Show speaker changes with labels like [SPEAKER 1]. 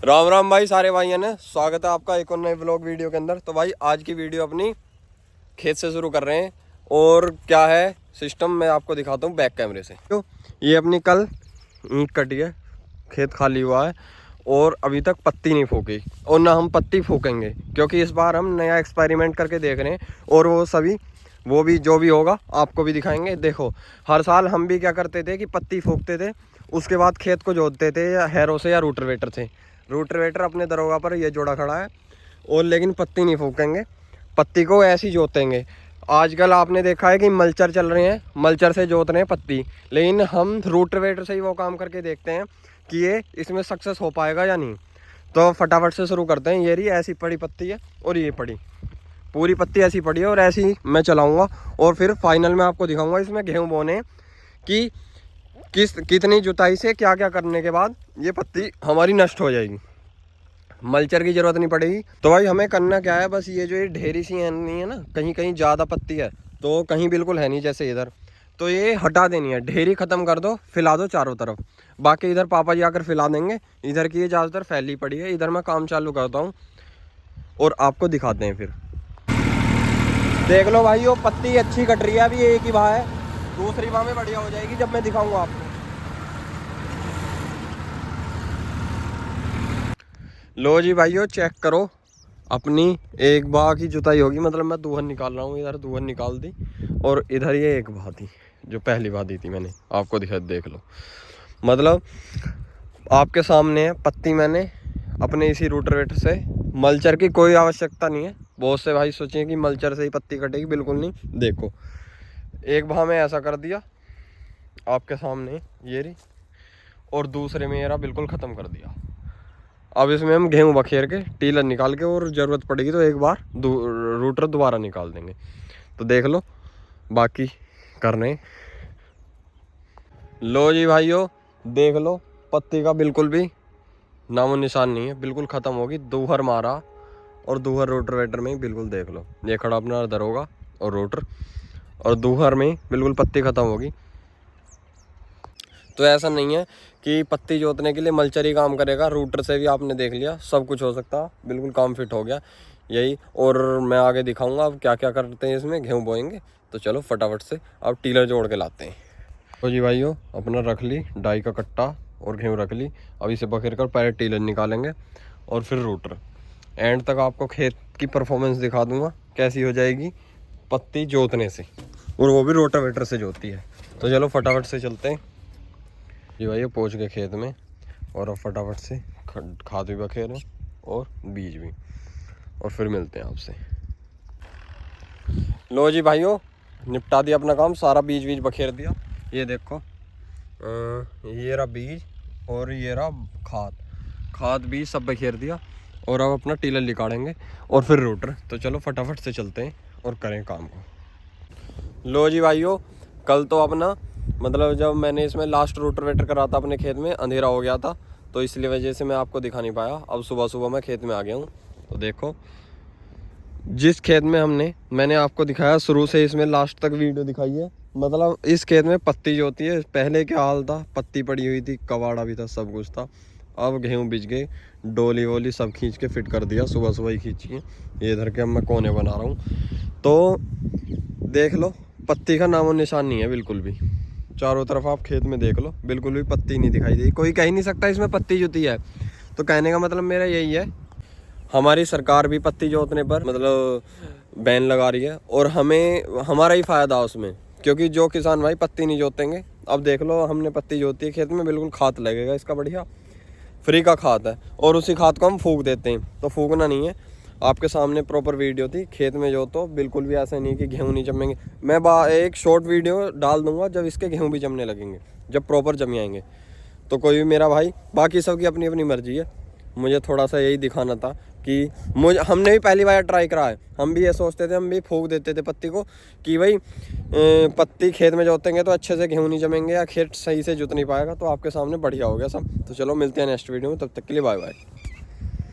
[SPEAKER 1] राम राम भाई, सारे भाइयों ने स्वागत है आपका एक और नए व्लॉग वीडियो के अंदर। तो भाई आज की वीडियो अपनी खेत से शुरू कर रहे हैं। और क्या है सिस्टम मैं आपको दिखाता हूँ बैक कैमरे से। तो ये अपनी कल ईंट कटी है, खेत खाली हुआ है और अभी तक पत्ती नहीं फूकी और ना हम पत्ती फूकेंगे, क्योंकि इस बार हम नया एक्सपेरिमेंट करके देख रहे हैं। और वो भी जो भी होगा आपको भी दिखाएंगे। देखो, हर साल हम भी क्या करते थे कि पत्ती फूकते थे, उसके बाद खेत को जोतते थे या हैरों से या रूटरवेटर से। रूटरवेटर अपने दरोगा पर ये जोड़ा खड़ा है और लेकिन पत्ती नहीं फूकेंगे, पत्ती को ऐसे ही जोतेंगे। आजकल आपने देखा है कि मल्चर चल रहे हैं, मल्चर से जोत रहे हैं पत्ती, लेकिन हम रूटरवेटर से ही वो काम करके देखते हैं कि ये इसमें सक्सेस हो पाएगा या नहीं। तो फटाफट से शुरू करते हैं। ये रही ऐसी पड़ी पत्ती है और ये पड़ी पूरी पत्ती ऐसी पड़ी है और ऐसी ही मैं चलाऊंगा और फिर फाइनल में आपको दिखाऊंगा इसमें गेहूं बोने कि कितनी जुताई से क्या क्या करने के बाद ये पत्ती हमारी नष्ट हो जाएगी। मल्चर की ज़रूरत नहीं पड़ेगी। तो भाई हमें करना क्या है, बस ये जो ये ढेरी सी है नहीं है ना, कहीं कहीं ज़्यादा पत्ती है तो कहीं बिल्कुल है नहीं, जैसे इधर, तो ये हटा देनी है। ढेरी ख़त्म कर दो, फैला दो चारों तरफ। बाकी इधर पापा जी आकर फैला देंगे। इधर की ये ज़्यादातर फैली पड़ी है। इधर मैं काम चालू करता हूँ और आपको दिखाते हैं फिर। देख लो भाई, वो पत्ती अच्छी कट रही है। अभी एक ही बाह है, दूसरी बाह में बढ़िया हो जाएगी जब मैं दिखाऊंगा आपको। लो जी भाइयों, चेक करो, अपनी एक बाह की जुताई होगी। मतलब मैं दूहन निकाल रहा हूँ, इधर दूहन निकाल दी और इधर ये एक बाह थी जो पहली बाह दी थी मैंने आपको दिखा, देख लो। मतलब आपके सामने है पत्ती। मैंने अपने इसी रूटरवेटर से, मल्चर की कोई आवश्यकता नहीं है। बहुत से भाई सोचें कि मल्चर से ही पत्ती कटेगी, बिल्कुल नहीं। देखो, एक बाह में ऐसा कर दिया आपके सामने ये रही, और दूसरे में ये रहा, बिल्कुल ख़त्म कर दिया। अब इसमें हम गेहूँ बखेर के टीलर निकाल के, और ज़रूरत पड़ेगी तो एक बार रूटर दोबारा निकाल देंगे। तो देख लो बाकी करने। लो जी भाइयों, देख लो, पत्ती का बिल्कुल भी नामो निशान नहीं है, बिल्कुल ख़त्म होगी। दूहर मारा और दूहर रोटरवेटर में ही बिल्कुल देख लो, ये खड़ा अपना दरोगा और रोटर, और दूहर में बिल्कुल पत्ती ख़त्म होगी। तो ऐसा नहीं है कि पत्ती जोतने के लिए मल्चर ही काम करेगा, रूटर से भी आपने देख लिया सब कुछ हो सकता। बिल्कुल काम फिट हो गया यही। और मैं आगे दिखाऊंगा अब क्या क्या करते हैं इसमें, गेहूँ बोएंगे। तो चलो फटाफट से अब टीलर जोड़ के लाते हैं। तो जी भाइयों, अपना रख ली डाई का कट्टा और गेहूँ रख ली। अब इसे बखेर कर पहले टीलर निकालेंगे और फिर रूटर। एंड तक आपको खेत की परफॉर्मेंस दिखा दूंगा कैसी हो जाएगी पत्ती जोतने से, और वो भी रोटावेटर से जोतती है। तो चलो फटाफट से चलते हैं जी भाई, पहुँच गए खेत में और अब फटाफट से खाद भी बखेरें और बीज भी, और फिर मिलते हैं आपसे। लो जी भाइयों, निपटा दिया अपना काम, सारा बीज बखेर दिया। ये देखो, ये रहा बीज और ये रहा खाद बीज सब बखेर दिया। और अब अपना टीलर निकालेंगे और फिर रोटर। तो चलो फटाफट से चलते हैं और करें काम को। लो जी भाइयों, कल तो अपना मतलब जब मैंने इसमें लास्ट रोटरवेटर करा था अपने खेत में, अंधेरा हो गया था, तो इसलिए वजह से मैं आपको दिखा नहीं पाया। अब सुबह सुबह मैं खेत में आ गया हूँ। तो देखो, जिस खेत में मैंने आपको दिखाया शुरू से इसमें लास्ट तक वीडियो दिखाई है। मतलब इस खेत में पत्ती जो होती है, पहले क्या हाल था, पत्ती पड़ी हुई थी, कबाड़ा भी था, सब कुछ था। अब गेहूँ बिज गए, डोली वोली सब खींच के फिट कर दिया, सुबह सुबह ही खींची है। ये इधर के अब मैं कोने बना रहा हूँ। तो देख लो, पत्ती का नामो निशान नहीं है बिल्कुल भी। चारों तरफ आप खेत में देख लो, बिल्कुल भी पत्ती नहीं दिखाई दी। कोई कह ही नहीं सकता इसमें पत्ती जुती है। तो कहने का मतलब मेरा यही है, हमारी सरकार भी पत्ती जोतने पर मतलब बैन लगा रही है और हमें हमारा ही फ़ायदा उसमें, क्योंकि जो किसान भाई पत्ती नहीं जोतेंगे। अब देख लो, हमने पत्ती जोती है खेत में, बिल्कुल खाद लगेगा इसका बढ़िया, फ्री का खाद है, और उसी खाद को हम फूंक देते हैं। तो फूंकना नहीं है, आपके सामने प्रॉपर वीडियो थी खेत में जो, तो बिल्कुल भी ऐसा नहीं कि गेहूँ नहीं जमेंगे। मैं एक शॉर्ट वीडियो डाल दूंगा जब इसके गेहूँ भी जमने लगेंगे, जब प्रॉपर जम आएंगे। तो कोई भी मेरा भाई, बाकी सब की अपनी अपनी मर्जी है। मुझे थोड़ा सा यही दिखाना था कि हमने भी पहली बार ट्राई करा है। हम भी ये सोचते थे, हम भी फूंक देते थे पत्ती को कि भाई पत्ती खेत में जोतेंगे तो अच्छे से गेहूँ नहीं जमेंगे या खेत सही से जुत नहीं पाएगा। तो आपके सामने बढ़िया हो गया सब। तो चलो मिलते हैं नेक्स्ट वीडियो में, तब तक के लिए बाय बाय।